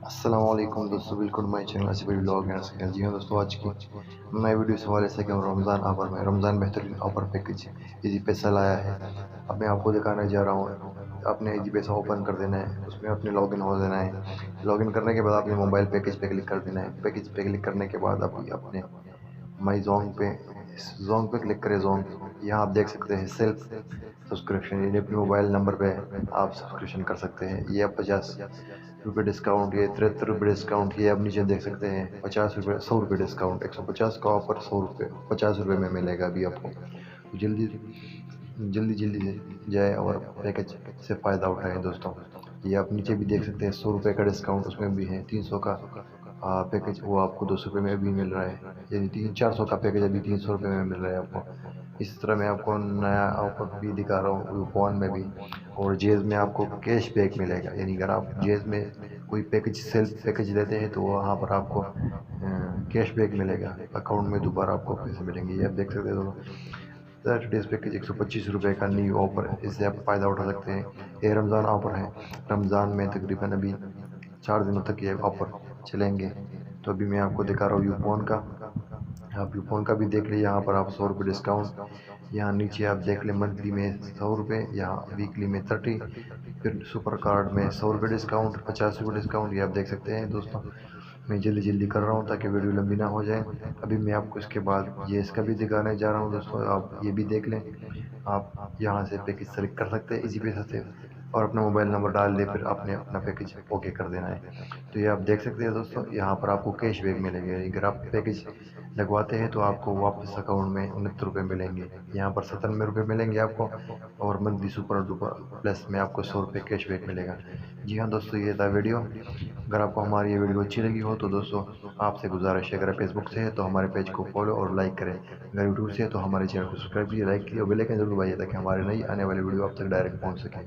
السلام علیکم دوستوں، بالکل مائی چینل ایسے بڑی بلاگ ہے سکیں۔ جی ہاں دوستوں، آج کی نئی ویڈیو اس حوالے سے کہ رمضان آفر میں رمضان بہترین آفر پیکج ایزی پیسہ لایا ہے۔ اب میں آپ کو دکھانے جا رہا ہوں، آپ نے ایزی پیسہ اوپن کر دینا ہے، اس میں اپنے لاگ ان ہو دینا ہے۔ لاگ ان کرنے کے بعد آپ نے موبائل پیکج پہ کلک کر دینا ہے۔ پیکج پہ کلک کرنے کے بعد ابھی اپنے مائی زونگ پہ کلک کرے۔ زونگ یہاں آپ دیکھ سکتے ہیں سیلف سبسکرپشن، یعنی اپنے موبائل نمبر پہ آپ سبسکرپشن کر سکتے ہیں۔ یہ اب 50 روپے ڈسکاؤنٹ، یہ 73 روپے ڈسکاؤنٹ، یہ اب نیچے دیکھ سکتے ہیں 50 روپے 100 روپے ڈسکاؤنٹ، 150 کا آفر 100 روپے 50 روپے میں ملے گا ابھی آپ کو۔ جلدی جلدی جلدی سے جائے اور پیکج سے فائدہ اٹھائیں دوستوں۔ یہ آپ نیچے بھی دیکھ سکتے ہیں 100 روپے کا ڈسکاؤنٹ، اس میں بھی ہے 300 کا پیکج، وہ آپ کو 200 روپے میں بھی مل رہا ہے، یعنی 400 کا پیکج ابھی 300 روپے میں مل رہا ہے آپ کو۔ اس طرح میں آپ کو نیا آفر بھی دکھا رہا ہوں فون میں بھی۔ اور جیز میں آپ کو کیش بیک ملے گا، یعنی اگر آپ جیز میں کوئی پیکج سیلف پیکج لیتے ہیں تو وہاں پر آپ کو کیش بیک ملے گا، اکاؤنٹ میں دوبارہ آپ کو پیسے ملیں گے۔ یہ آپ دیکھ سکتے ہیں تو 30 پیکج 125 روپے کا نیو آفر ہے، اس سے آپ فائدہ اٹھا سکتے ہیں۔ یہ رمضان آفر ہے، رمضان میں تقریباً ابھی 4 دنوں تک یہ آفر چلیں گے۔ تو ابھی میں آپ کو دکھا رہا ہوں یوفون کا، آپ یوفون کا بھی دیکھ لیں۔ یہاں پر آپ 100 روپے ڈسکاؤنٹ، یہاں نیچے آپ دیکھ لیں منتھلی میں 100 روپے، یہاں ویکلی میں 30، پھر سپر کارڈ میں 100 روپے ڈسکاؤنٹ، 50 روپے ڈسکاؤنٹ، یہ آپ دیکھ سکتے ہیں دوستوں۔ میں جلدی جلدی کر رہا ہوں تاکہ ویڈیو لمبی نہ ہو جائے۔ ابھی میں آپ کو اس کے بعد یہ اس کا بھی دکھانے جا رہا ہوں دوستوں، آپ یہ بھی دیکھ لیں۔ آپ یہاں سے پیکج سلیکٹ کر سکتے ہیں ایزی پیسہ سے، اور اپنا موبائل نمبر ڈال دے، پھر آپ نے اپنا پیکج اوکے کر دینا ہے۔ تو یہ آپ دیکھ سکتے ہیں دوستوں، یہاں پر آپ کو کیش بیک ملے گا، اگر آپ پیکج لگواتے ہیں تو آپ کو واپس اکاؤنٹ میں 69 روپے ملیں گے، یہاں پر 97 روپے ملیں گے آپ کو، اور منتھلی سپر ڈوپر پلس میں آپ کو 100 روپے کیش بیک ملے گا۔ جی ہاں دوستوں، یہ تھا ویڈیو۔ اگر آپ کو ہماری یہ ویڈیو اچھی لگی ہو تو دوستوں آپ سے گزارش ہے، اگر فیس بک سے ہے تو ہمارے پیج کو فالو اور لائک کریں، اگر یوٹیوب سے ہے تو ہمارے چینل کو سبسکرائب کیجیے، لائک کیجیے اور بیل آئیکن ضرور دبائیے تاکہ ہمارے نئی آنے والی ویڈیو آپ تک ڈائریکٹ پہنچ سکیں۔